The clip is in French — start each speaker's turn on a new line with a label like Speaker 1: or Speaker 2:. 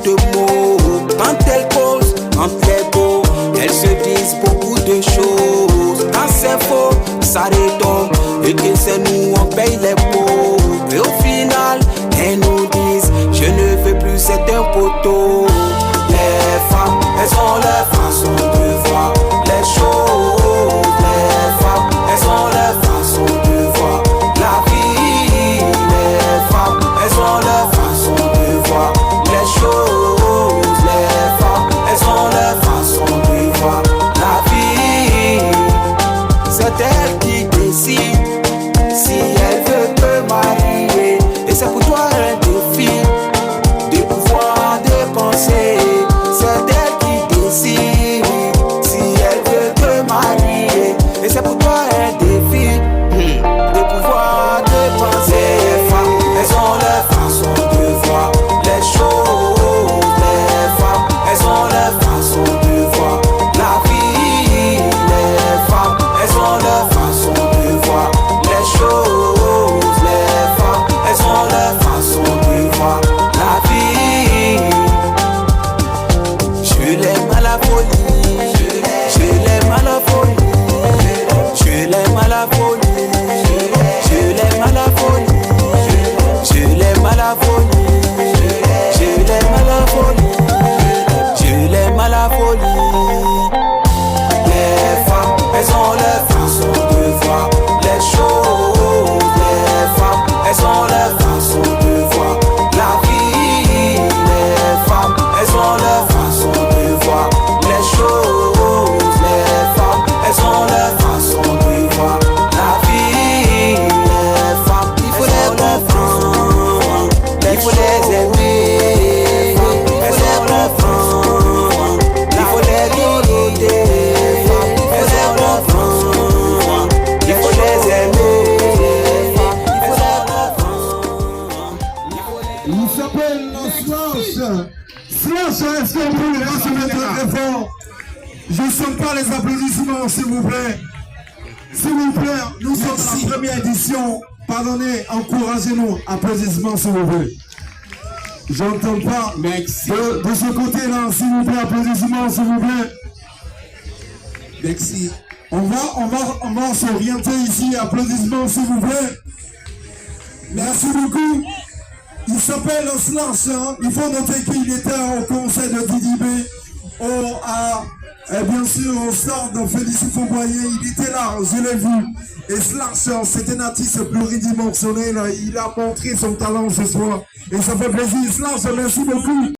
Speaker 1: de mots. Quand elles causent entre les beaux, elles se disent beaucoup de choses. Quand c'est faux, ça retombe et que c'est nous on paye les pots. Et au final, elles nous disent je ne veux plus être un poteau. Les femmes, elles ont leur façon de voir les choses. Les femmes, elles ont leur façon de voir la vie. Les femmes, elles ont leur façon de voir les choses. Les femmes, elles ont leur façon de voir la vie. C'est elle qui décide si elle veut te marier. Et c'est pour toi un défi de pouvoir dépenser. C'est elle qui décide si elle veut te marier. Et c'est pour toi un défi de pouvoir dépenser. Les femmes, elles ont leur façon de voir les choses. Les femmes, elles ont leur façon de voir la vie. Les femmes, elles ont leur façon de voir les choses. Les femmes, elles ont leur façon de voir la vie. Je l'aime à la folie, je l'aime à la folie, je l'aime à la folie, je l'aime à la folie, je l'aime à la folie, je l'aime à la folie, je l'aime à la folie. Les femmes, elles ont leur façon de voir les choses. Les femmes, elles ont leur façon de voir la vie. Les femmes, elles ont leur façon de voir les choses. Les femmes, elles ont leur façon de voir la vie. Les femmes, il faut les comprendre, il faut les aimer. Elles ont leur façon, il faut les regarder. Elles ont leur façon, il faut les aimer. Elles ont leur façon.
Speaker 2: Il s'appelle Slash. Slash, est-ce qu'on peut les se mettre très fort? Je ne sens pas les applaudissements, s'il vous plaît. S'il vous plaît, nous sommes dans la première édition. Pardonnez, encouragez-nous. Applaudissements, s'il vous plaît. J'entends pas.
Speaker 3: Merci.
Speaker 2: De ce côté-là, s'il vous plaît, applaudissements, s'il vous plaît.
Speaker 3: Merci.
Speaker 2: On va s'orienter ici. Applaudissements, s'il vous plaît. Merci beaucoup. Il s'appelle Slash. Hein. Il faut noter qu'il était au conseil de DDB. Et bien sûr, au stade de Félicien Fauboyer. Il était là, je l'ai vu. Et Slash, c'est un artiste pluridimensionnel. Il a montré son talent ce soir. Et ça fait plaisir. Slash, merci beaucoup.